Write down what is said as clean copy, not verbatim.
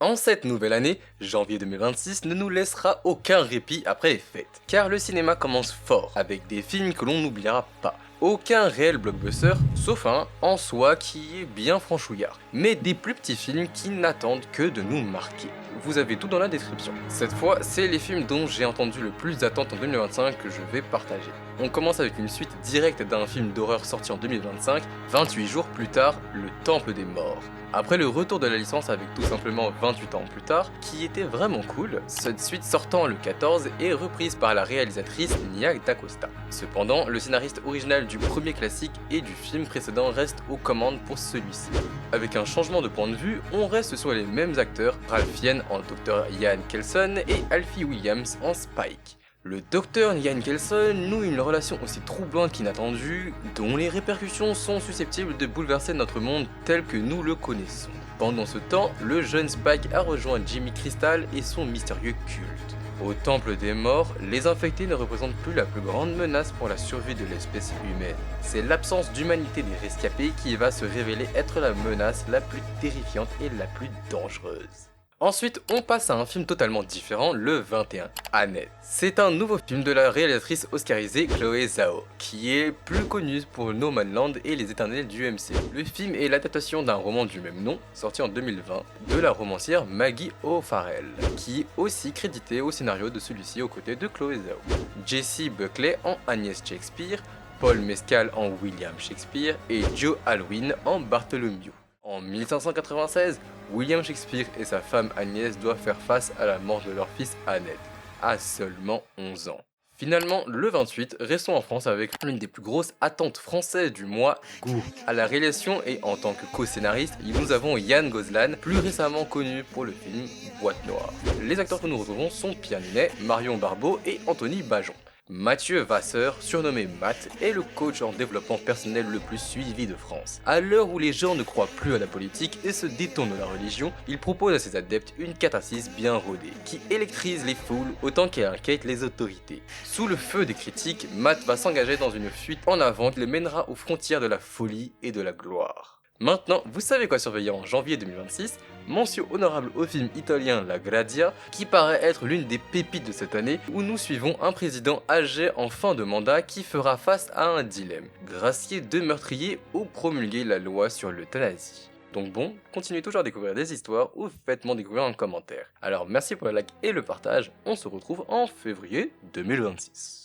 En cette nouvelle année, janvier 2026 ne nous laissera aucun répit après les fêtes, car le cinéma commence fort, avec des films que l'on n'oubliera pas. Aucun réel blockbuster, sauf un en soi qui est bien franchouillard, mais des plus petits films qui n'attendent que de nous marquer. Vous avez tout dans la description. Cette fois, c'est les films dont j'ai entendu le plus d'attentes en 2025 que je vais partager. On commence avec une suite directe d'un film d'horreur sorti en 2025, 28 jours plus tard, Le Temple des Morts. Après le retour de la licence avec tout simplement 28 ans plus tard, qui était vraiment cool, cette suite sortant le 14 est reprise par la réalisatrice Nia DaCosta. Cependant, le scénariste original du premier classique et du film précédent reste aux commandes pour celui-ci. Avec un changement de point de vue, on reste sur les mêmes acteurs, Ralph Fiennes en Dr Ian Kelson et Alfie Williams en Spike. Le docteur Ian Kelson noue une relation aussi troublante qu'inattendue, dont les répercussions sont susceptibles de bouleverser notre monde tel que nous le connaissons. Pendant ce temps, le jeune Spike a rejoint Jimmy Crystal et son mystérieux culte. Au Temple des Morts, les infectés ne représentent plus la plus grande menace pour la survie de l'espèce humaine. C'est l'absence d'humanité des rescapés qui va se révéler être la menace la plus terrifiante et la plus dangereuse. Ensuite, on passe à un film totalement différent, le 21, Annette. C'est un nouveau film de la réalisatrice oscarisée Chloé Zhao, qui est plus connue pour No Man's Land et Les Éternels du MCU. Le film est l'adaptation d'un roman du même nom, sorti en 2020, de la romancière Maggie O'Farrell, qui est aussi créditée au scénario de celui-ci aux côtés de Chloé Zhao. Jessie Buckley en Agnès Shakespeare, Paul Mescal en William Shakespeare et Joe Alwyn en Bartholomew. En 1596, William Shakespeare et sa femme Agnès doivent faire face à la mort de leur fils Annette, à seulement 11 ans. Finalement, le 28, restons en France avec l'une des plus grosses attentes françaises du mois, Go. À la réalisation et en tant que co-scénariste, nous avons Yann Gozlan, plus récemment connu pour le film Boîte Noire. Les acteurs que nous retrouvons sont Pierre Ninet, Marion Barbeau et Anthony Bajon. Mathieu Vasseur, surnommé Matt, est le coach en développement personnel le plus suivi de France. À l'heure où les gens ne croient plus à la politique et se détournent de la religion, il propose à ses adeptes une catharsis bien rodée, qui électrise les foules autant qu'elle inquiète les autorités. Sous le feu des critiques, Matt va s'engager dans une fuite en avant qui le mènera aux frontières de la folie et de la gloire. Maintenant, vous savez quoi surveiller en janvier 2026, mention honorable au film italien La Grazia, qui paraît être l'une des pépites de cette année, où nous suivons un président âgé en fin de mandat qui fera face à un dilemme, gracier deux meurtriers ou promulguer la loi sur l'euthanasie. Donc bon, continuez toujours à découvrir des histoires ou faites-moi découvrir en commentaire. Alors merci pour le like et le partage, on se retrouve en février 2026.